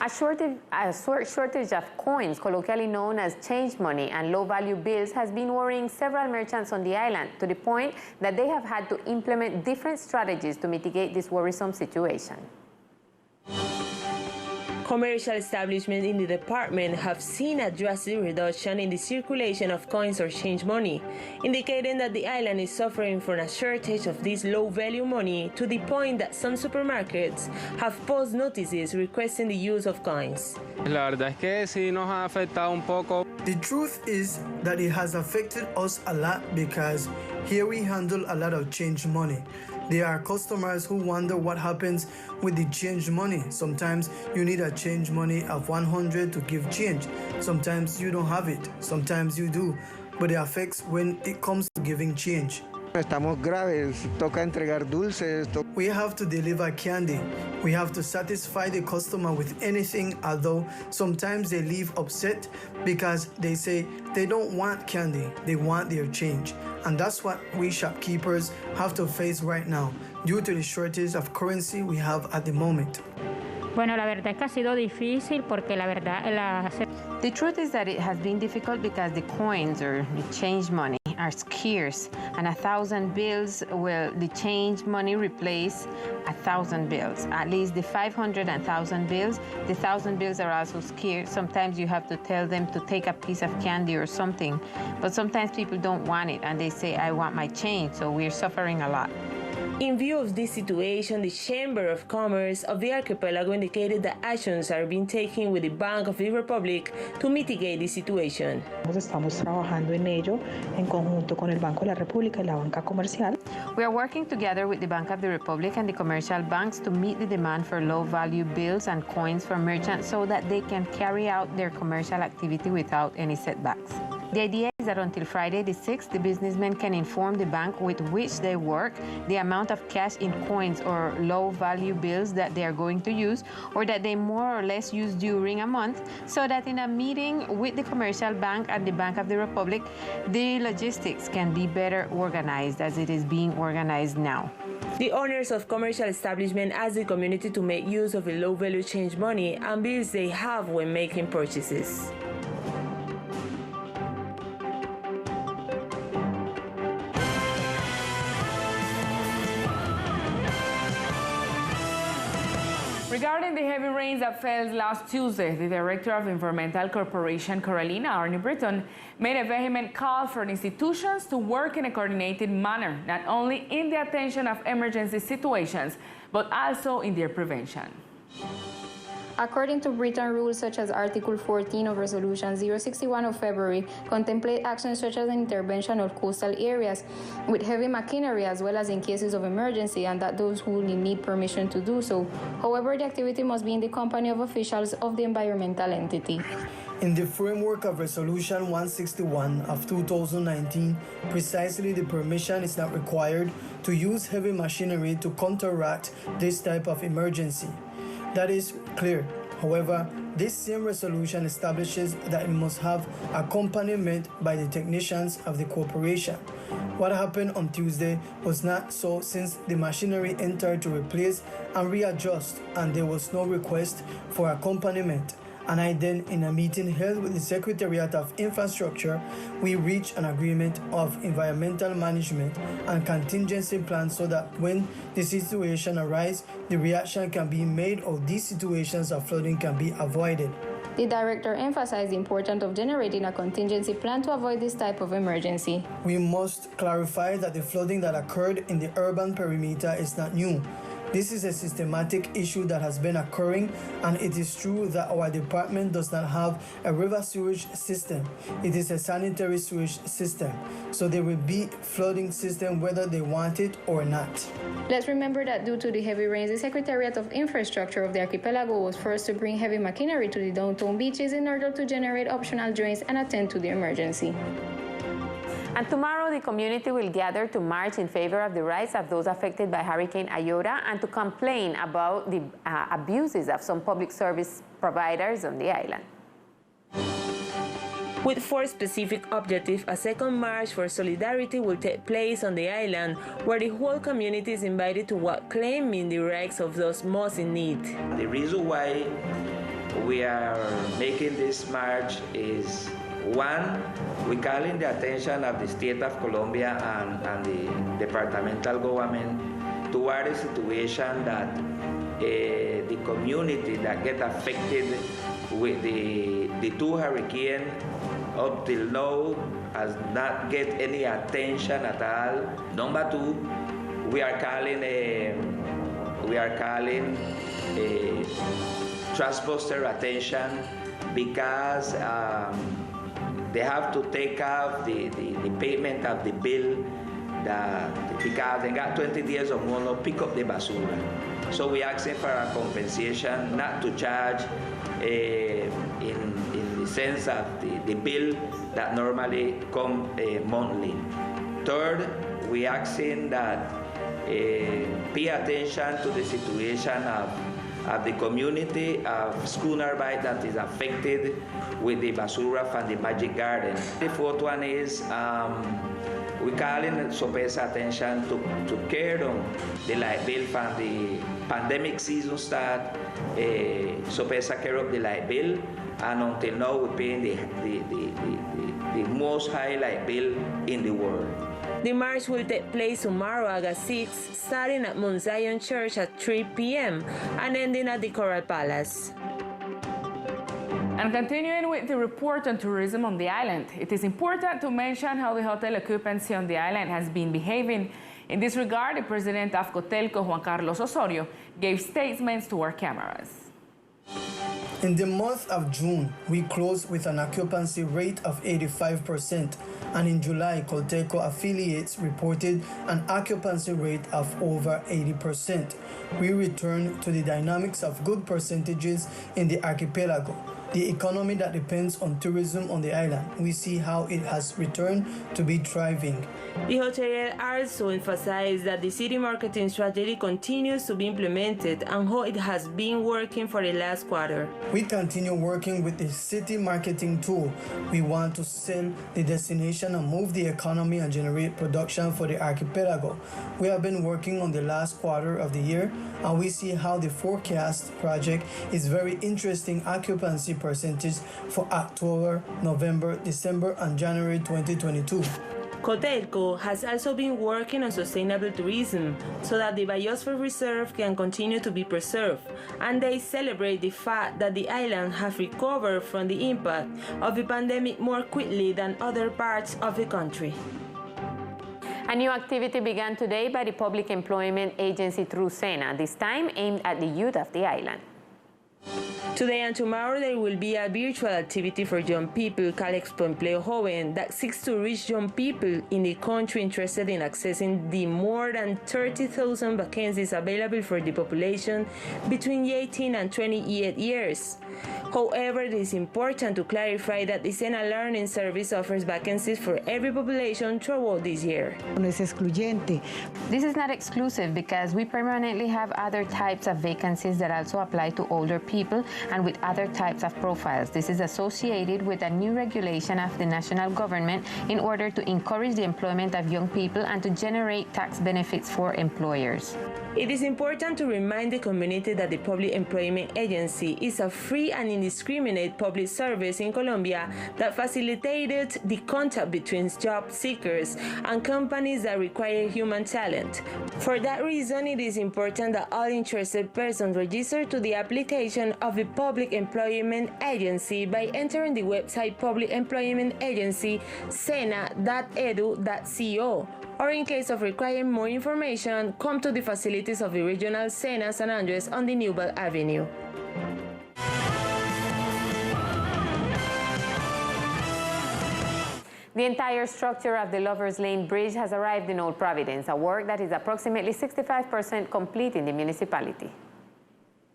Shortage of coins, colloquially known as change money, and low-value bills has been worrying several merchants on the island, to the point that they have had to implement different strategies to mitigate this worrisome situation. Commercial establishments in the department have seen a drastic reduction in the circulation of coins or change money, indicating that the island is suffering from a shortage of this low-value money, to the point that some supermarkets have posted notices requesting the use of coins. La verdad es que sí nos ha afectado un poco. The truth is that it has affected us a lot because here we handle a lot of change money. There are customers who wonder what happens with the change money. Sometimes you need a change money of 100 to give change. Sometimes you don't have it. Sometimes you do. But it affects when it comes to giving change. Estamos graves, toca entregar dulces. We have to deliver candy. We have to satisfy the customer with anything, although sometimes they leave upset because they say they don't want candy, they want their change. And that's what we shopkeepers have to face right now due to the shortage of currency we have at the moment. Bueno, la verdad es que ha sido difícil porque la verdad The truth is that it has been difficult because the coins or the change money are scarce, and 1,000 bills will the change money replace 1,000 bills. At least the 500 and 1,000 bills, the 1,000 bills are also scarce. Sometimes you have to tell them to take a piece of candy or something, but sometimes people don't want it and they say, I want my change, so we're suffering a lot. In view of this situation, the Chamber of Commerce of the archipelago indicated that actions are being taken with the Bank of the Republic to mitigate the situation. Estamos trabajando en ello en conjunto con el Banco de la República y la banca comercial. We are working together with the Bank of the Republic and the commercial banks to meet the demand for low-value bills and coins from merchants so that they can carry out their commercial activity without any setbacks. The idea is that until Friday the 6th, the businessmen can inform the bank with which they work the amount of cash in coins or low-value bills that they are going to use or that they more or less use during a month, so that in a meeting with the commercial bank and the Bank of the Republic, the logistics can be better organized as it is being organized now. The owners of commercial establishments ask the community to make use of the low-value change money and bills they have when making purchases. Regarding the heavy rains that fell last Tuesday, the Director of Environmental Corporation, Carolina Arnie Britton, made a vehement call for institutions to work in a coordinated manner, not only in the attention of emergency situations, but also in their prevention. According to Britain, rules such as Article 14 of Resolution 061 of February contemplate actions such as intervention of coastal areas with heavy machinery as well as in cases of emergency, and that those who need permission to do so. However, the activity must be in the company of officials of the environmental entity. In the framework of Resolution 161 of 2019, precisely the permission is not required to use heavy machinery to counteract this type of emergency. That is clear. However, this same resolution establishes that it must have accompaniment by the technicians of the corporation. What happened on Tuesday was not so, since the machinery entered to replace and readjust, and there was no request for accompaniment. And I then, in a meeting held with the Secretariat of Infrastructure, we reached an agreement of environmental management and contingency plans so that when the situation arises, the reaction can be made or these situations of flooding can be avoided. The director emphasized the importance of generating a contingency plan to avoid this type of emergency. We must clarify that the flooding that occurred in the urban perimeter is not new. This is a systematic issue that has been occurring, and it is true that our department does not have a river sewage system. It is a sanitary sewage system, so there will be flooding system whether they want it or not. Let's remember that due to the heavy rains, the Secretariat of Infrastructure of the archipelago was forced to bring heavy machinery to the downtown beaches in order to generate optional drains and attend to the emergency. And tomorrow, the community will gather to march in favor of the rights of those affected by Hurricane Iota and to complain about the abuses of some public service providers on the island. With 4 specific objectives, a second march for solidarity will take place on the island, where the whole community is invited to walk claiming the rights of those most in need. The reason why we are making this march is, one, we calling the attention of the state of Colombia and the departmental government toward a situation that the community that get affected with the two hurricanes up till now has not get any attention at all. Number two, we are calling a trustbuster attention because they have to take off the payment of the bill because they got 20 days or more to pick up the basura. So we asking for a compensation, not to charge in the sense of the bill that normally come monthly. Third, we asking that pay attention to the situation of the community of Schoonarbeit that is affected with the basura from the Magic Garden. The fourth one is we calling Sopesa attention to care on the light bill from the pandemic season start. Sopesa care of the light bill, and until now we're paying the most high light bill in the world. The march will take place tomorrow, August 6, starting at Mount Zion Church at 3 p.m. and ending at the Coral Palace. And continuing with the report on tourism on the island, it is important to mention how the hotel occupancy on the island has been behaving. In this regard, the president of Cotelco, Juan Carlos Osorio, gave statements to our cameras. In the month of June, we closed with an occupancy rate of 85%, and in July, Cotelco affiliates reported an occupancy rate of over 80%. We return to the dynamics of good percentages in the archipelago, the economy that depends on tourism on the island. We see how it has returned to be thriving. The hotelier also emphasized that the city marketing strategy continues to be implemented and how it has been working for the last quarter. We continue working with the city marketing tool. We want to sell the destination and move the economy and generate production for the archipelago. We have been working on the last quarter of the year, and we see how the forecast project is very interesting occupancy percentage for October, November, December, and January 2022. Cotelco has also been working on sustainable tourism so that the biosphere reserve can continue to be preserved, and they celebrate the fact that the island has recovered from the impact of the pandemic more quickly than other parts of the country. A new activity began today by the Public Employment Agency through SENA, this time aimed at the youth of the island. Today and tomorrow there will be a virtual activity for young people called Expo Empleo Joven that seeks to reach young people in the country interested in accessing the more than 30,000 vacancies available for the population between 18 and 28 years. However, it is important to clarify that the SENA Learning Service offers vacancies for every population throughout this year. This is not exclusive because we permanently have other types of vacancies that also apply to older people and with other types of profiles. This is associated with a new regulation of the national government in order to encourage the employment of young people and to generate tax benefits for employers. It is important to remind the community that the Public Employment Agency is a free and indiscriminate public service in Colombia that facilitated the contact between job seekers and companies that require human talent. For that reason, it is important that all interested persons register to the application of the Public Employment Agency by entering the website Public Employment Agency sena.edu.co. Or in case of requiring more information, come to the facilities of the regional SENA San Andres on the Newbell Avenue. The entire structure of the Lover's Lane Bridge has arrived in Old Providence, a work that is approximately 65% complete in the municipality.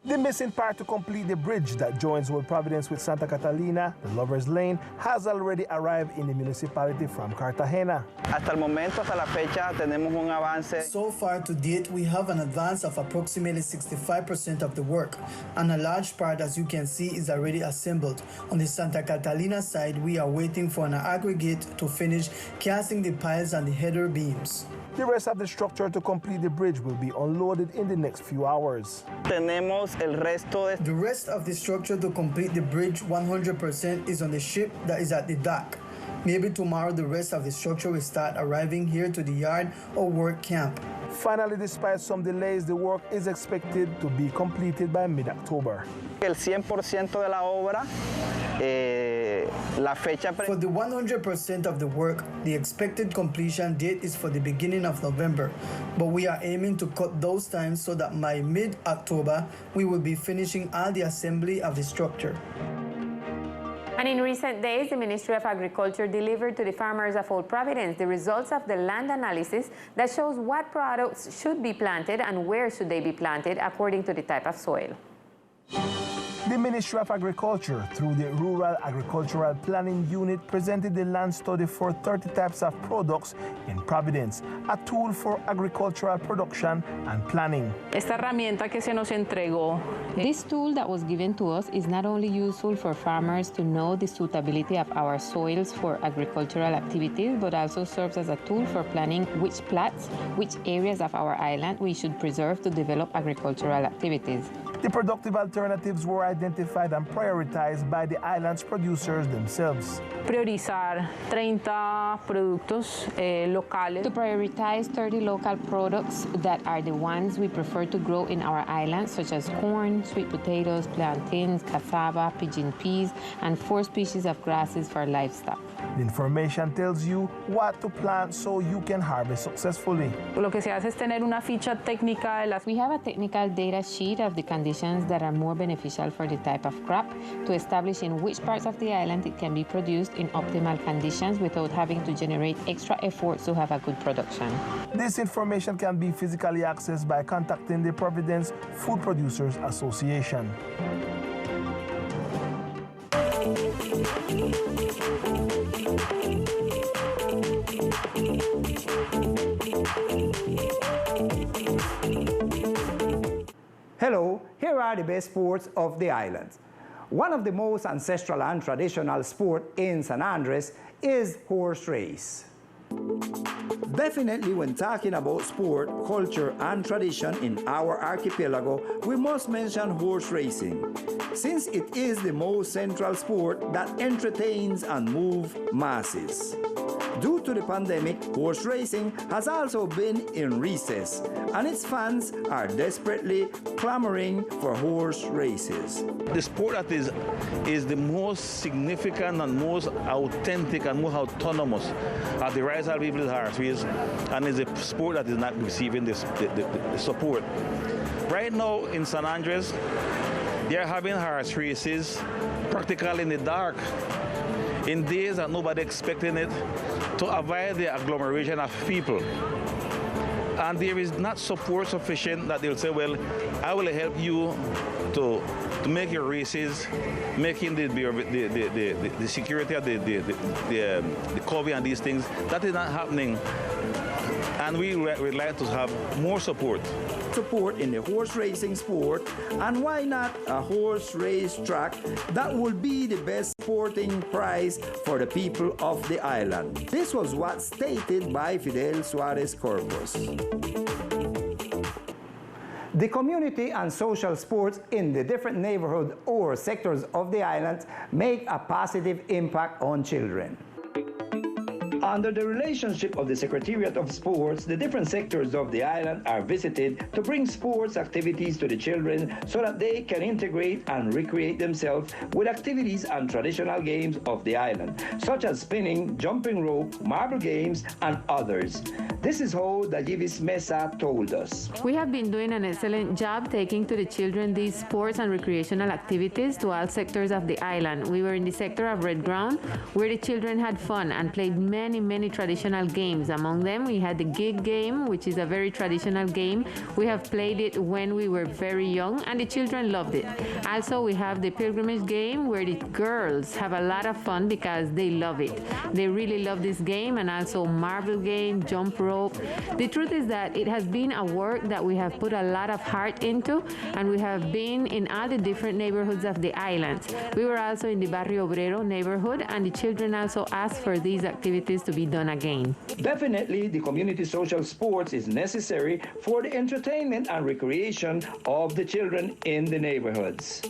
The missing part to complete the bridge that joins Old Providence with Santa Catalina, the Lover's Lane, has already arrived in the municipality from Cartagena. So far to date, we have an advance of approximately 65% of the work, and a large part, as you can see, is already assembled. On the Santa Catalina side, we are waiting for an aggregate to finish casting the piles and the header beams. The rest of the structure to complete the bridge will be unloaded in the next few hours. The rest of the structure to complete the bridge 100% is on the ship that is at the dock. Maybe tomorrow the rest of the structure will start arriving here to the yard or work camp. Finally, despite some delays, the work is expected to be completed by mid-October. For the 100% of the work, the expected completion date is for the beginning of November, but we are aiming to cut those times so that by mid-October, we will be finishing all the assembly of the structure. And in recent days, the Ministry of Agriculture delivered to the farmers of Old Providence the results of the land analysis that shows what products should be planted and where should they be planted according to the type of soil. The Ministry of Agriculture, through the Rural Agricultural Planning Unit, presented the land study for 30 types of products in Providence, a tool for agricultural production and planning. Esta herramienta que se nos entregó. This tool that was given to us is not only useful for farmers to know the suitability of our soils for agricultural activities, but also serves as a tool for planning which plots, which areas of our island we should preserve to develop agricultural activities. The productive alternatives were identified and prioritized by the island's producers themselves. Priorizar 30 productos locales. To prioritize 30 local products that are the ones we prefer to grow in our island, such as corn, sweet potatoes, plantains, cassava, pigeon peas, and 4 species of grasses for livestock. The information tells you what to plant so you can harvest successfully. Lo que se hace es tener una ficha técnica de las. We have a technical data sheet of the conditions that are more beneficial for the type of crop to establish in which parts of the island it can be produced in optimal conditions without having to generate extra efforts to have a good production. This information can be physically accessed by contacting the Providence Food Producers Association. Hello, here are the best sports of the island. One of the most ancestral and traditional sports in San Andres is horse race. Definitely when talking about sport, culture, and tradition in our archipelago, we must mention horse racing, since it is the most central sport that entertains and moves masses. Due to the pandemic, horse racing has also been in recess, and its fans are desperately clamoring for horse races. The sport that is the most significant and most authentic and most autonomous of the rise of people horse race, and is a sport that is not receiving the support. Right now in San Andres, they are having horse races practically in the dark, in days that nobody expecting it, to avoid the agglomeration of people. And there is not support sufficient that they'll say, well, I will help you to make your races, making the security of the covey and these things. That is not happening. And we would like to have more support. Support in the horse racing sport, and why not a horse race track that will be the best sporting prize for the people of the island. This was what stated by Fidel Suarez Corpus. The community and social sports in the different neighborhoods or sectors of the island make a positive impact on children. Under the relationship of the Secretariat of Sports, the different sectors of the island are visited to bring sports activities to the children so that they can integrate and recreate themselves with activities and traditional games of the island, such as spinning, jumping rope, marble games, and others. This is how Dajivis Mesa told us. We have been doing an excellent job taking to the children these sports and recreational activities to all sectors of the island. We were in the sector of Red Ground, where the children had fun and played many traditional games. Among them, we had the gig game, which is a very traditional game. We have played it when we were very young, and the children loved it. Also, we have the pilgrimage game, where the girls have a lot of fun because they love it. They really love this game, and also marble game, jump rope. The truth is that it has been a work that we have put a lot of heart into, and we have been in all the different neighborhoods of the island. We were also in the Barrio Obrero neighborhood, and the children also asked for these activities to be done again. Definitely, the community social sports is necessary for the entertainment and recreation of the children in the neighborhoods.